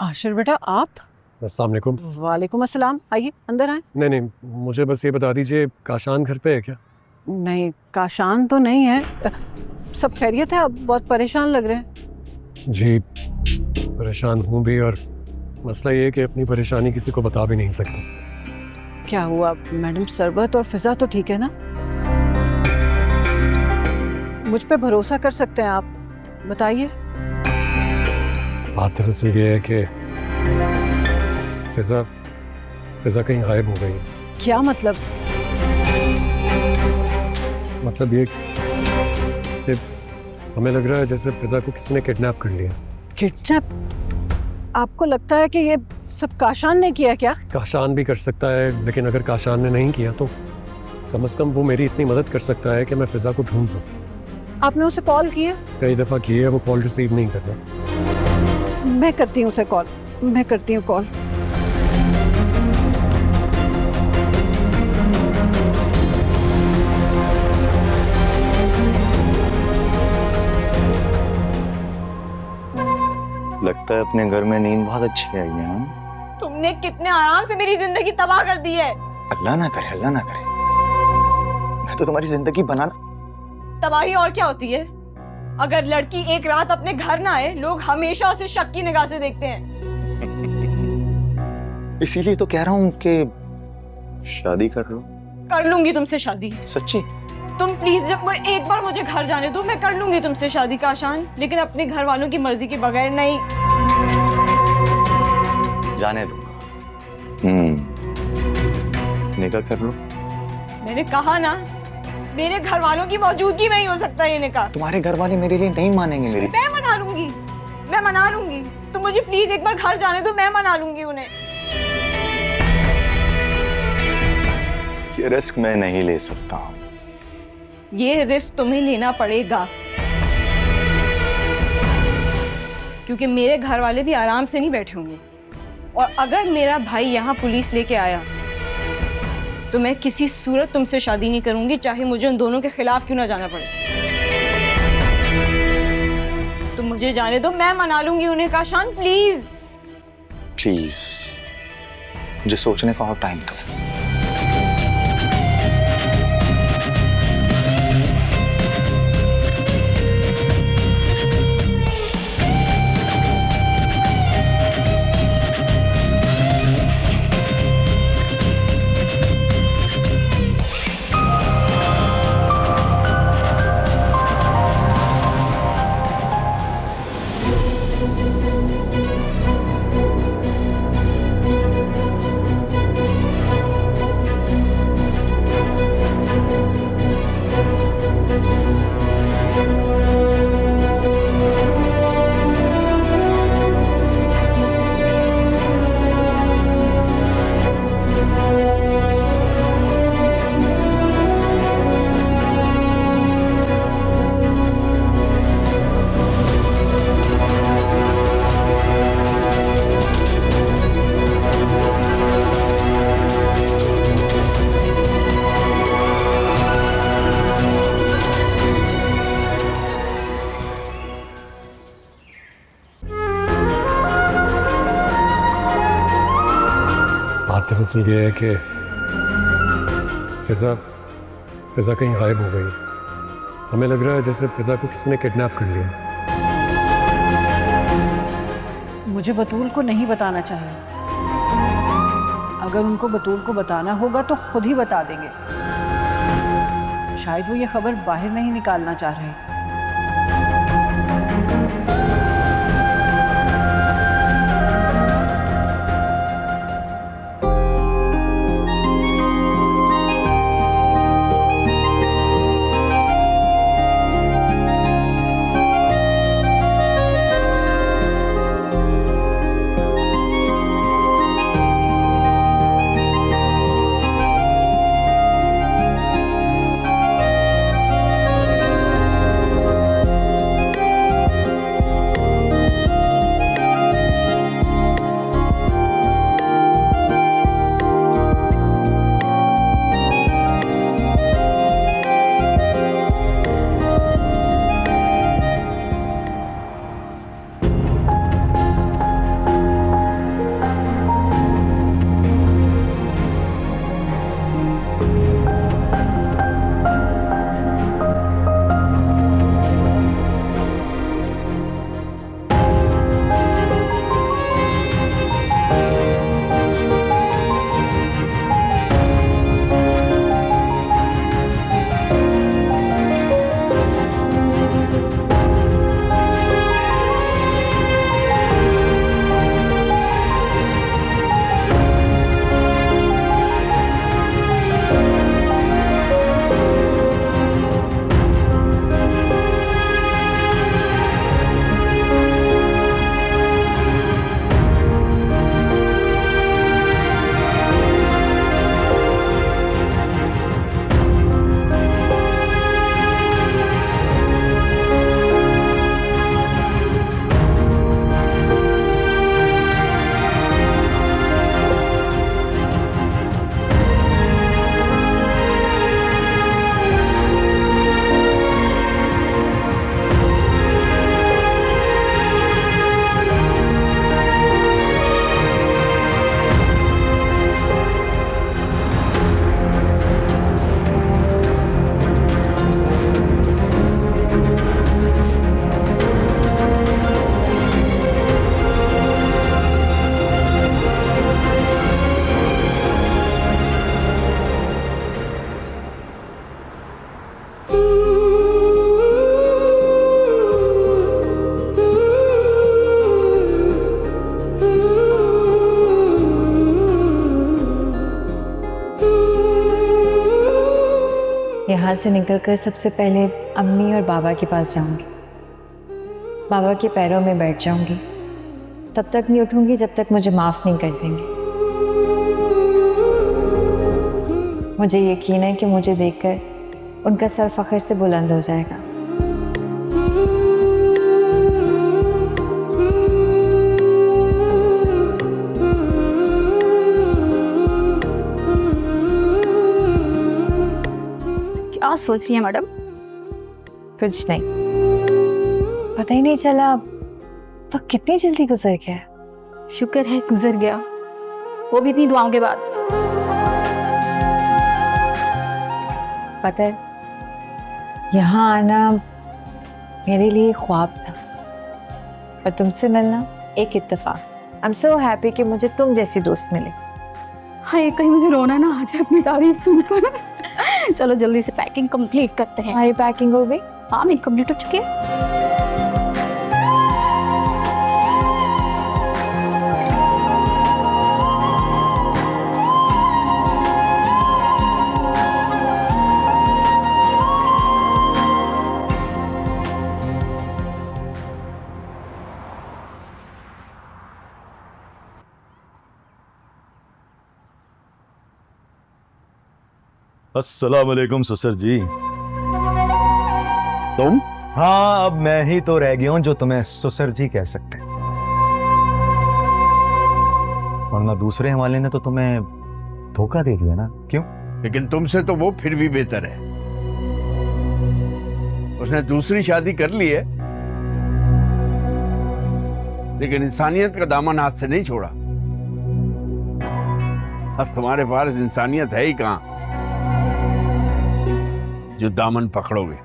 आशिर बेटा आप? अस्सलाम वालेकुम। वालेकुम अस्सलाम, आइए अंदर आए। नहीं, मुझे बस ये बता दीजिए काशान घर पे है क्या? नहीं, काशान तो नहीं है। सब खैरियत है? आप बहुत परेशान लग रहे हैं। जी परेशान हूँ भी, और मसला ये है कि अपनी परेशानी किसी को बता भी नहीं सकता। क्या हुआ? मैडम सरबत और फिजा तो ठीक है ना? मुझ पे भरोसा कर सकते हैं आप, बताइए। बात दरअसल ये है कि फिजा कहीं गायब हो गई है। क्या मतलब? मतलब ये कि हमें लग रहा है जैसे फिजा को किसी ने किडनैप कर लिया। किडनैप? आपको लगता है कि ये सब काशान ने किया क्या? काशान भी कर सकता है, लेकिन अगर काशान ने नहीं किया तो कम से कम वो मेरी इतनी मदद कर सकता है कि मैं फिजा को ढूंढ लूँ। आपने उसे कॉल किया? कई दफ़ा की है, वो कॉल रिसीव नहीं कर रहा। मैं करती हूँ उसे कॉल, मैं करती हूँ कॉल। लगता है अपने घर में नींद बहुत अच्छी आई है। हाँ? तुमने कितने आराम से मेरी जिंदगी तबाह कर दी है। अल्लाह ना करे, अल्लाह ना करे। मैं तो तुम्हारी जिंदगी बनाना। तबाही और क्या होती है? अगर लड़की एक रात अपने घर ना आए, लोग हमेशा उसे शक की निगाह से देखते हैं। इसीलिए तो कह रहा हूँ कि शादी कर लो। कर लूंगी तुमसे शादी। सच्ची? तुम प्लीज जब एक बार मुझे घर जाने दो, मैं कर लूंगी तुमसे शादी काशान, लेकिन अपने घर वालों की मर्जी के बगैर नहीं। जाने दूंगा। निकाह कर लो। मैंने कहा ना, मेरे घर वालों की मौजूदगी में ही हो सकता है ये निकाह। तुम्हारे घर वाले मेरे लिए नहीं मानेंगे मेरी। मैं मना लूंगी, मैं मना लूंगी। तुम मुझे प्लीज एक बार घर जाने दो, मैं मना लूंगी उन्हें। ये रिस्क मैं नहीं ले सकता हूँ। ये रिस्क तुम्हें लेना पड़ेगा, क्योंकि मेरे घर वाले भी आराम से नहीं बैठे होंगे। और अगर मेरा भाई यहाँ पुलिस लेके आया तो मैं किसी सूरत तुमसे शादी नहीं करूंगी, चाहे मुझे उन दोनों के खिलाफ क्यों ना जाना पड़े। तुम मुझे जाने दो, मैं मना लूंगी उन्हें काशान, प्लीज। प्लीज मुझे सोचने का और टाइम दो। बात दरअसल ये है कि फिजा कहीं गायब हो गई। हमें लग रहा है जैसे फिजा को किसी ने किडनैप कर लिया। मुझे बतूल को नहीं बताना चाहिए। अगर उनको बतूल को बताना होगा तो खुद ही बता देंगे। शायद वो ये खबर बाहर नहीं निकालना चाह रहे। यहाँ से निकलकर सबसे पहले अम्मी और बाबा के पास जाऊंगी। बाबा के पैरों में बैठ जाऊंगी। तब तक नहीं उठूंगी जब तक मुझे माफ़ नहीं कर देंगे। मुझे यकीन है कि मुझे देखकर उनका सर फख्र से बुलंद हो जाएगा। क्या सोच रही है मैडम? कुछ नहीं, पता ही नहीं चला वक्त कितनी जल्दी गुजर गया। शुक्र है गुजर गया, वो भी इतनी दुआओं के बाद। पता है, यहाँ आना मेरे लिए ख्वाब था और तुमसे मिलना एक इत्तेफाक। आई एम सो हैप्पी कि मुझे तुम जैसी दोस्त मिले। हाय, कहीं मुझे रोना ना आ जाए अपनी तारीफ सुनकर। चलो जल्दी से पैकिंग कंप्लीट करते हैं। हमारी पैकिंग हो गई? हाँ, मेरी कंप्लीट हो चुकी है। अस्सलाम वालेकुम ससुर जी। तुम? हाँ, अब मैं ही तो रह गया हूं जो तुम्हें ससुर जी कह सकते हैं, वरना दूसरे हवाले ने तो तुम्हें धोखा दे दिया ना। क्यों? लेकिन तुमसे तो वो फिर भी बेहतर है। उसने दूसरी शादी कर ली है, लेकिन इंसानियत का दामन हाथ से नहीं छोड़ा। अब तुम्हारे पास इंसानियत है ही कहां जो दामन पकड़ोगे।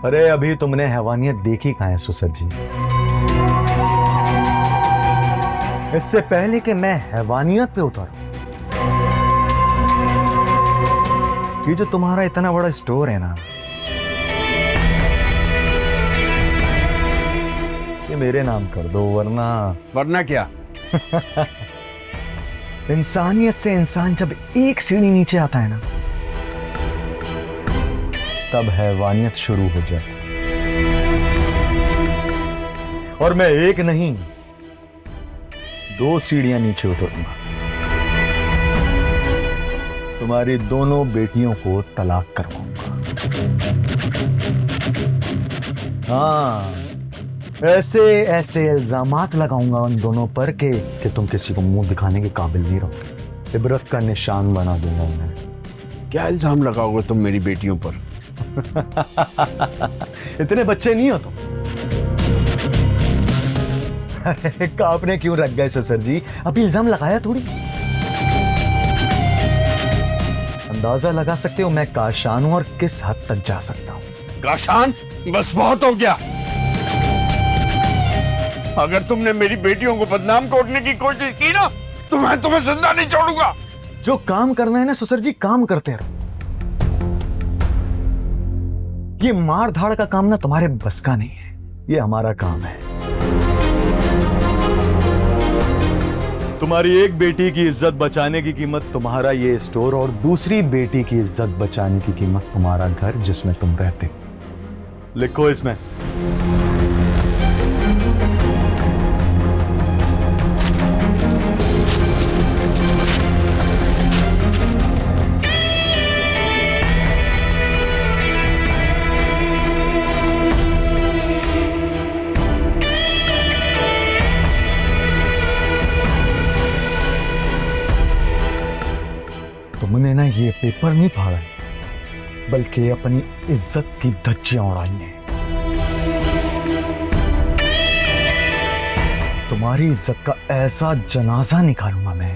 अरे अभी तुमने हैवानियत देखी कहां है ससुर जी? इससे पहले कि मैं हैवानियत पे उतरूं, ये जो तुम्हारा इतना बड़ा स्टोर है ना, ये मेरे नाम कर दो, वरना क्या? इंसानियत से इंसान जब एक सीढ़ी नीचे आता है ना, तब हैवानियत शुरू हो जाती। और मैं एक नहीं, 2 सीढ़ियां नीचे उतरूंगा। तुम्हारी दोनों बेटियों को तलाक करवाऊंगा। हाँ, ऐसे ऐसे इल्जामात लगाऊंगा उन दोनों पर कि तुम किसी को मुंह दिखाने के काबिल नहीं रहोगे। इबरत का निशान बना दूंगा उन्हें। क्या इल्जाम लगाओगे तुम मेरी बेटियों पर? इतने बच्चे नहीं हो तुम। अरे आपने क्यों रख गए ससुर जी? अभी इल्जाम लगाया थोड़ी। अंदाजा लगा सकते हो मैं काशान हूं और किस हद तक जा सकता हूं। काशान? बस बहुत हो गया। अगर तुमने मेरी बेटियों को बदनाम करने की कोशिश की ना, तो मैं तुम्हें जिंदा नहीं छोड़ूंगा। जो काम करना है ना ससुर जी, काम करते रहो। ये मार धाड़ का काम ना तुम्हारे बस का नहीं है, ये हमारा काम है। तुम्हारी एक बेटी की इज्जत बचाने की कीमत तुम्हारा ये स्टोर, और दूसरी बेटी की इज्जत बचाने की कीमत तुम्हारा घर जिसमें तुम रहते हो। लिखो इसमें। तुमने ना ये पेपर नहीं फाड़ा है, बल्कि अपनी इज्जत की धज्जियां उड़ाई हैं। तुम्हारी इज्जत का ऐसा जनाजा निकालूंगा मैं